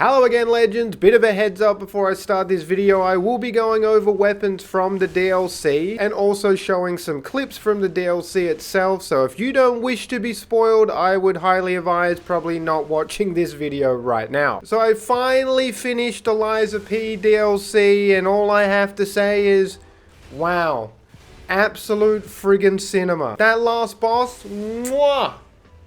Hello again, legends. Bit of a heads up before I start this video. I will be going over weapons from the DLC and also showing some clips from the DLC itself. So if you don't wish to be spoiled, I would highly advise probably not watching this video right now. So I finally finished the Lies of P DLC and all I have to say is, wow. Absolute friggin' cinema. That last boss, mwah!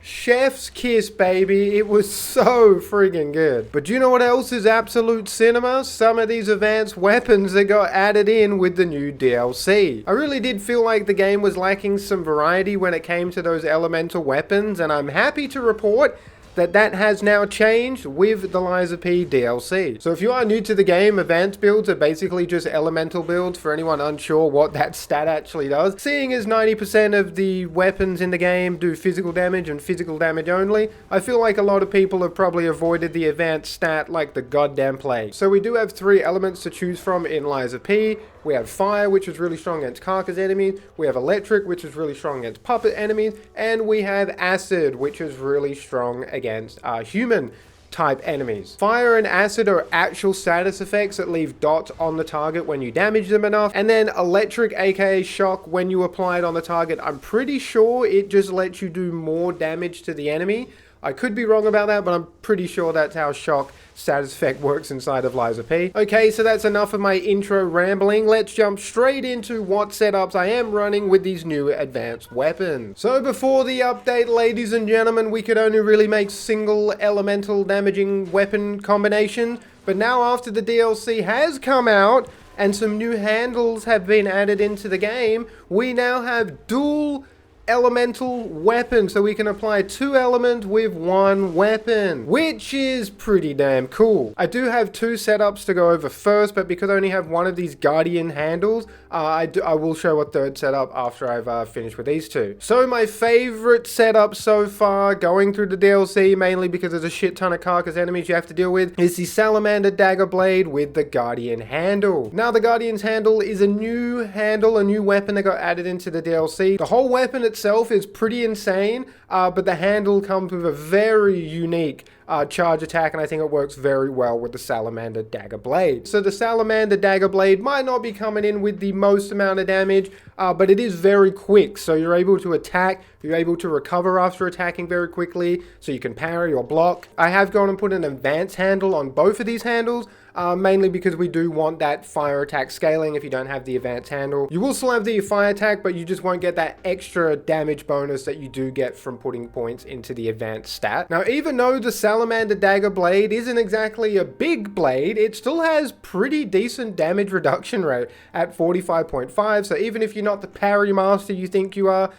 Chef's kiss, baby. It was so friggin' good. But do you know what else is absolute cinema? Some of these advanced weapons that got added in with the new DLC. I really did feel like the game was lacking some variety when it came to those elemental weapons, and I'm happy to report that has now changed with the Lies of P DLC. So if you are new to the game, advanced builds are basically just elemental builds for anyone unsure what that stat actually does. Seeing as 90% of the weapons in the game do physical damage and physical damage only, I feel like a lot of people have probably avoided the advanced stat like the goddamn plague. So we do have 3 elements to choose from in Lies of P. We have fire, which is really strong against carcass enemies. We have electric, which is really strong against puppet enemies. And we have acid, which is really strong against human type enemies. Fire and acid are actual status effects that leave dots on the target when you damage them enough. And then electric, aka shock, when you apply it on the target, I'm pretty sure it just lets you do more damage to the enemy. I could be wrong about that, but I'm pretty sure that's how shock status effect works inside of Lies of P. Okay, so that's enough of my intro rambling. Let's jump straight into what setups I am running with these new advanced weapons. So before the update, ladies and gentlemen, we could only really make single elemental damaging weapon combinations. But now after the DLC has come out and some new handles have been added into the game, we now have dual elemental weapon, so we can apply 2 elements with 1 weapon, which is pretty damn cool. I do have 2 setups to go over first, but because I only have 1 of these guardian handles, I will show a 3rd setup after I've finished with these 2. So my favorite setup so far, going through the DLC, mainly because there's a shit ton of carcass enemies you have to deal with, is the Salamander Dagger Blade with the guardian handle. Now the guardian's handle is a new handle, a new weapon that got added into the DLC. The whole weapon itself is pretty insane, but the handle comes with a very unique charge attack, and I think it works very well with the Salamander Dagger Blade. So the Salamander Dagger Blade might not be coming in with the most amount of damage, but it is very quick, so you're able to attack, you're able to recover after attacking very quickly, so you can parry or block. I have gone and put an advanced handle on both of these handles, mainly because we do want that fire attack scaling if you don't have the advanced handle. You will still have the fire attack, but you just won't get that extra damage bonus that you do get from putting points into the advanced stat. Now, even though the Salamander Dagger Blade isn't exactly a big blade, it still has pretty decent damage reduction rate at 45.5, so even if you're not the parry master you think you are,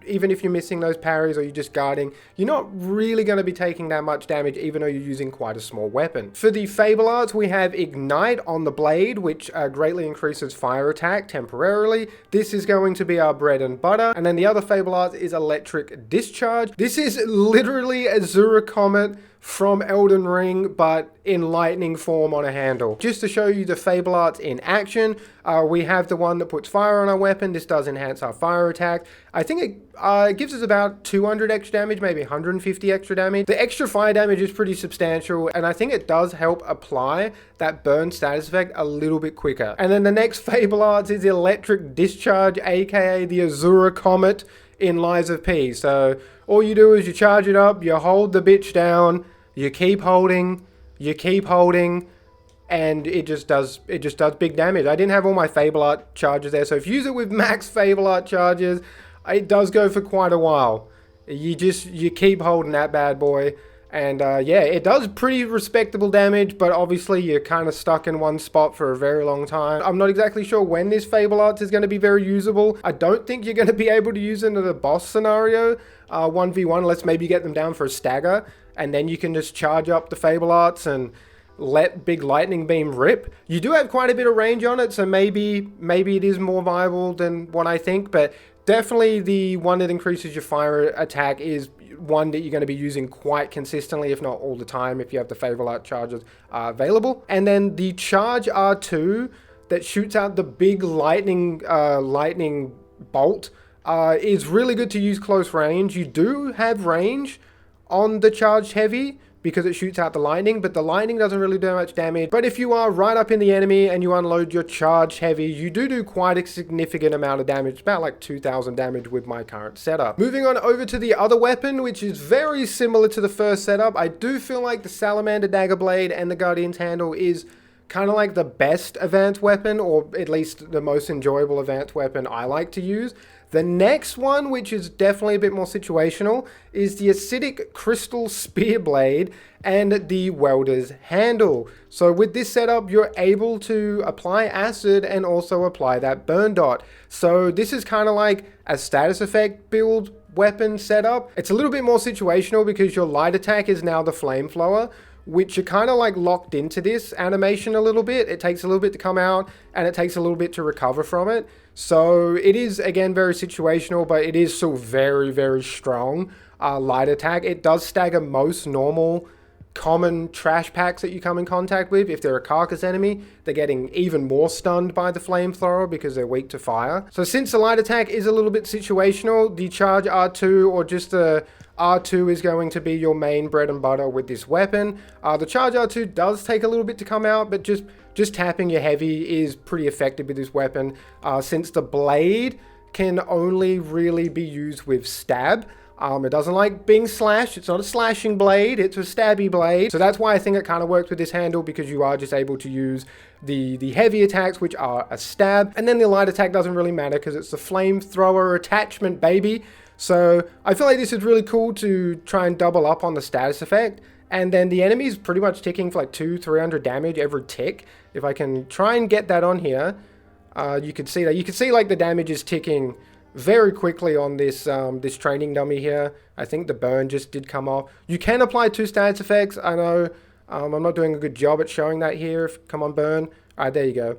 even if you're missing those parries or you're just guarding, you're not really going to be taking that much damage even though you're using quite a small weapon. For the Fable Arts, we have Ignite on the blade, which greatly increases fire attack temporarily. This is going to be our bread and butter. And then the other Fable Arts is Electric Discharge. This is literally Azura Comet from Elden Ring, but in lightning form on a handle. Just to show you the Fable Arts in action, we have the one that puts fire on our weapon. This does enhance our fire attack. I think it gives us about 200 extra damage, maybe 150 extra damage. The extra fire damage is pretty substantial, and I think it does help apply that burn status effect a little bit quicker. And then the next Fable Arts is Electric Discharge, aka the Azura Comet in Lies of P. So all you do is you charge it up, you hold the bitch down, you keep holding, and it just does big damage. I didn't have all my Fable Art charges there, so if you use it with max Fable Art charges, it does go for quite a while. You keep holding that bad boy, and yeah, it does pretty respectable damage, but obviously you're kind of stuck in one spot for a very long time. I'm not exactly sure when this Fable Arts is going to be very usable. I don't think you're going to be able to use it in the boss scenario, 1v1, let's maybe get them down for a stagger, and then you can just charge up the Fable Arts and let big lightning beam rip. You do have quite a bit of range on it, so maybe it is more viable than what I think, but definitely the one that increases your fire attack is one that you're going to be using quite consistently, if not all the time, if you have the Fable Art charges available. And then the Charge R2 that shoots out the big lightning bolt is really good to use close range. You do have range on the Charged Heavy, because it shoots out the lightning, but the lightning doesn't really do much damage. But if you are right up in the enemy and you unload your charge heavy, you do quite a significant amount of damage, about like 2,000 damage with my current setup. Moving on over to the other weapon, which is very similar to the first setup. I do feel like the Salamander Dagger Blade and the Guardian's Handle is kind of like the best advanced weapon, or at least the most enjoyable advanced weapon I like to use. The next one, which is definitely a bit more situational, is the Acidic Crystal Spear Blade and the Welder's Handle. So with this setup, you're able to apply acid and also apply that burn dot. So this is kind of like a status effect build weapon setup. It's a little bit more situational because your light attack is now the Flamethrower, which are kind of like locked into this animation a little bit. It takes a little bit to come out and it takes a little bit to recover from it. So it is, again, very situational, but it is still very, very strong light attack. It does stagger most normal common trash packs that you come in contact with. If they're a carcass enemy, they're getting even more stunned by the Flamethrower because they're weak to fire. So since the light attack is a little bit situational, the charge R2 or just the R2 is going to be your main bread and butter with this weapon. The charge R2 does take a little bit to come out, but just tapping your heavy is pretty effective with this weapon, since the blade can only really be used with stab. It doesn't like being slashed. It's not a slashing blade, it's a stabby blade. So that's why I think it kind of works with this handle, because you are just able to use the heavy attacks, which are a stab. And then the light attack doesn't really matter because it's the Flamethrower attachment, baby. So I feel like this is really cool to try and double up on the status effect. And then the enemy's pretty much ticking for like 200-300 damage every tick. If I can try and get that on here, you can see that. You can see like the damage is ticking very quickly on this this training dummy here. I think the burn just did come off. You can apply 2 status effects. I know I'm not doing a good job at showing that here. Come on, burn. All right, there you go.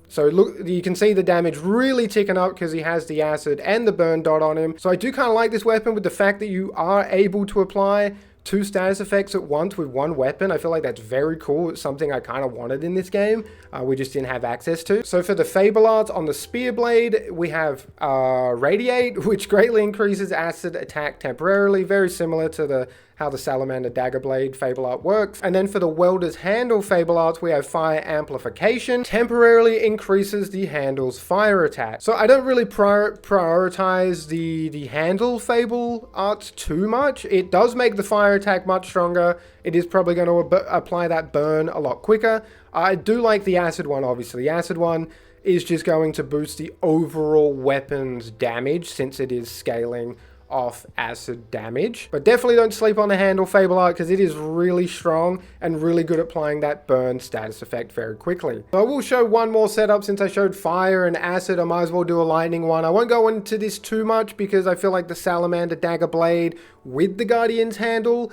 So look, you can see the damage really ticking up because he has the acid and the burn dot on him. So I do kind of like this weapon with the fact that you are able to apply 2 status effects at once with 1 weapon. I feel like that's very cool. It's something I kind of wanted in this game. We just didn't have access to. So for the Fable Arts on the Spear Blade, we have Radiate, which greatly increases acid attack temporarily. Very similar to how the Salamander Dagger Blade Fable Art works. And then for the Welder's Handle Fable Arts, we have Fire Amplification. Temporarily increases the handle's fire attack. So I don't really prioritize the handle Fable Arts too much. It does make the fire attack much stronger. It is probably going to apply that burn a lot quicker. I do like the acid one, obviously. The acid one is just going to boost the overall weapon's damage since it is scaling off acid damage. But definitely don't sleep on the handle Fable Art because it is really strong and really good at applying that burn status effect very quickly. So I will show one more setup. Since I showed fire and acid, I might as well do a lightning one. I won't go into this too much because I feel like the Salamander Dagger Blade with the Guardian's Handle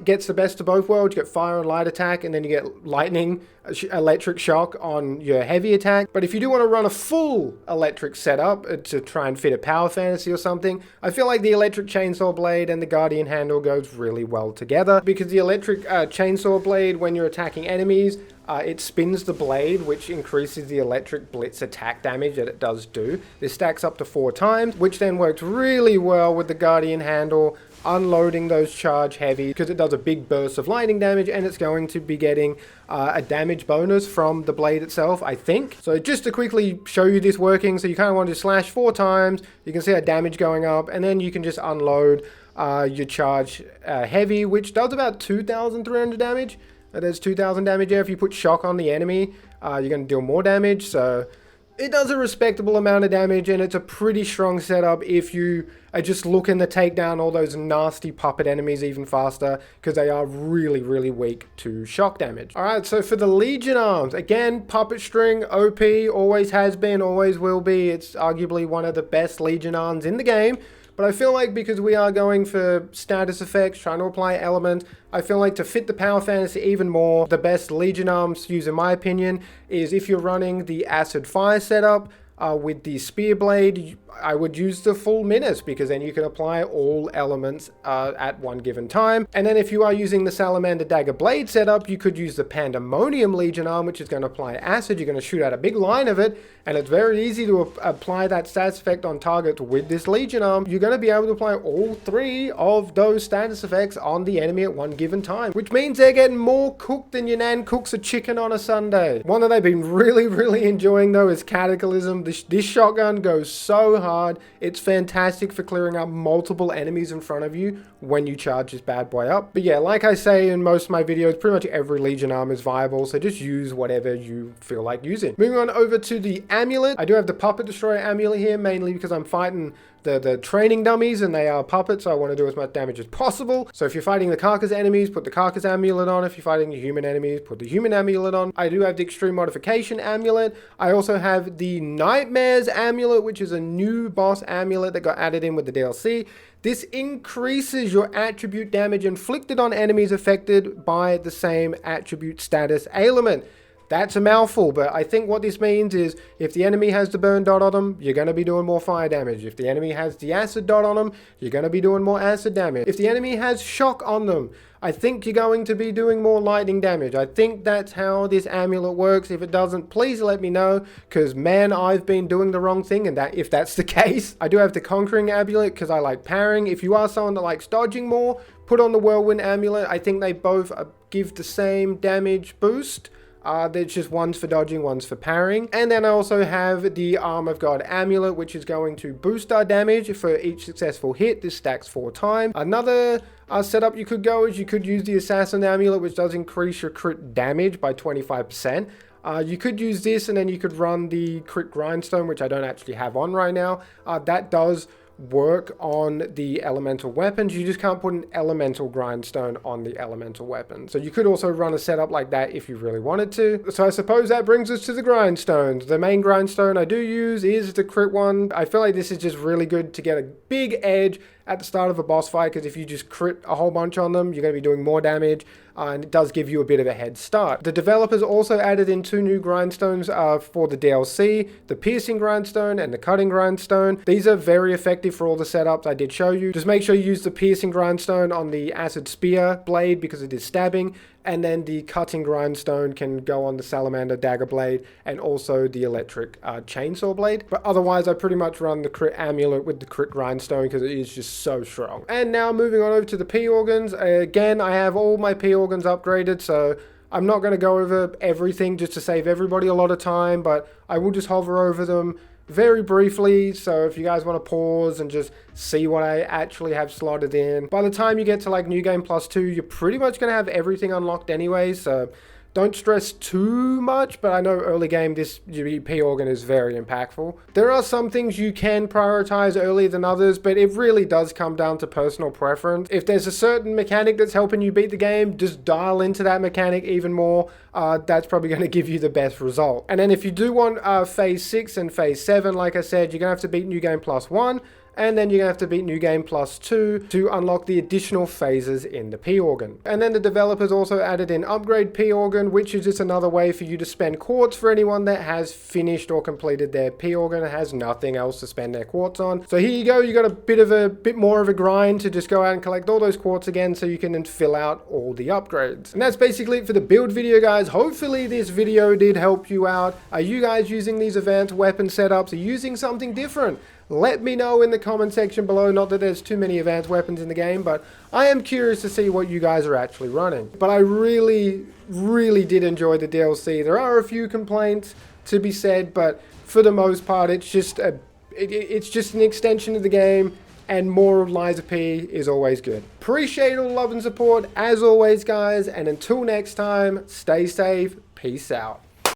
gets the best of both worlds. You get fire and light attack, and then you get lightning, electric shock on your heavy attack. But if you do want to run a full electric setup to try and fit a power fantasy or something, I feel like the electric chainsaw blade and the Guardian Handle goes really well together, because the electric chainsaw blade, when you're attacking enemies, it spins the blade, which increases the electric blitz attack damage that it does do. This stacks up to 4 times, which then works really well with the Guardian Handle, unloading those charge heavy, because it does a big burst of lightning damage, and it's going to be getting a damage bonus from the blade itself, I think. So just to quickly show you this working, so you kind of want to slash 4 times, you can see that damage going up, and then you can just unload your charge heavy, which does about 2,300 damage. There's 2,000 damage there. If you put shock on the enemy, you're going to deal more damage. So it does a respectable amount of damage, and it's a pretty strong setup if you are just looking to take down all those nasty puppet enemies even faster, because they are really, really weak to shock damage. Alright, so for the Legion Arms, again, Puppet String, OP, always has been, always will be. It's arguably one of the best Legion Arms in the game. But I feel like because we are going for status effects, trying to apply element, I feel like to fit the power fantasy even more, the best Legion Arms to use in my opinion is if you're running the Acid Fire setup with the Spear Blade. I would use the full Minas, because then you can apply all elements at one given time. And then if you are using the Salamander Dagger Blade setup, you could use the Pandemonium Legion Arm, which is going to apply acid. You're going to shoot out a big line of it, and it's very easy to apply that status effect on target with this Legion Arm. You're going to be able to apply all 3 of those status effects on the enemy at one given time, which means they're getting more cooked than your nan cooks a chicken on a Sunday. One that I've been really enjoying though is Cataclysm. This shotgun goes so hard. It's fantastic for clearing up multiple enemies in front of you when you charge this bad boy up. But yeah, like I say in most of my videos, pretty much every Legion Arm is viable, so just use whatever you feel like using. Moving on over to the amulet. I do have the Puppet Destroyer amulet here, mainly because I'm fighting the training dummies and they are puppets, so I want to do as much damage as possible. So if you're fighting the Carcass enemies, put the Carcass amulet on. If you're fighting the human enemies, put the human amulet on. I do have the Extreme Modification amulet. I also have the Nightmares amulet, which is a new boss amulet that got added in with the DLC. This increases your attribute damage inflicted on enemies affected by the same attribute status ailment. That's a mouthful, but I think what this means is if the enemy has the burn dot on them, you're going to be doing more fire damage. If the enemy has the acid dot on them, you're going to be doing more acid damage. If the enemy has shock on them, I think you're going to be doing more lightning damage. I think that's how this amulet works. If it doesn't, please let me know, because man, I've been doing the wrong thing, and that if that's the case. I do have the Conquering amulet because I like parrying. If you are someone that likes dodging more, put on the Whirlwind amulet. I think they both give the same damage boost. There's just one's for dodging, one's for parrying. And then I also have the Arm of God amulet, which is going to boost our damage for each successful hit. This stacks 4 times. Another setup you could go is you could use the Assassin amulet, which does increase your crit damage by 25%. You could use this, and then you could run the Crit Grindstone, which I don't actually have on right now. That does work on the elemental weapons. You just can't put an elemental grindstone on the elemental weapon. So you could also run a setup like that if you really wanted to. So I suppose that brings us to the grindstones. The main grindstone I do use is the crit one. I feel like this is just really good to get a big edge at the start of a boss fight, because if you just crit a whole bunch on them, you're going to be doing more damage, and it does give you a bit of a head start. The developers also added in 2 new grindstones for the DLC, the Piercing Grindstone and the Cutting Grindstone. These are very effective for all the setups I did show you. Just make sure you use the Piercing Grindstone on the Acid Spear blade because it is stabbing, and then the Cutting Grindstone can go on the Salamander Dagger Blade and also the Electric Chainsaw Blade. But otherwise, I pretty much run the Crit Amulet with the Crit Grindstone because it is just so strong. And now moving on over to the P-Organs. Again, I have all my P-Organs upgraded, so I'm not going to go over everything just to save everybody a lot of time, but I will just hover over them very briefly, so if you guys want to pause and just see what I actually have slotted in. By the time you get to like New Game Plus 2, you're pretty much going to have everything unlocked anyway, so don't stress too much, but I know early game this P-Organ is very impactful. There are some things you can prioritize earlier than others, but it really does come down to personal preference. If there's a certain mechanic that's helping you beat the game, just dial into that mechanic even more. That's probably going to give you the best result. And then if you do want Phase 6 and Phase 7, like I said, you're going to have to beat New Game Plus 1. And then you're going to have to beat New Game Plus 2 to unlock the additional phases in the P-Organ. And then the developers also added in Upgrade P-Organ, which is just another way for you to spend quartz for anyone that has finished or completed their P-Organ and has nothing else to spend their quartz on. So here you go, you got a bit more of a grind to just go out and collect all those quartz again so you can then fill out all the upgrades. And that's basically it for the build video, guys. Hopefully this video did help you out. Are you guys using these advanced weapon setups? Are you using something different? Let me know in the comment section below. Not that there's too many advanced weapons in the game, but I am curious to see what you guys are actually running. But I really did enjoy the DLC. There are a few complaints to be said, but for the most part, it's just an extension of the game, and more of Lies of P is always good. Appreciate all the love and support as always, guys, and until next time, stay safe. Peace out.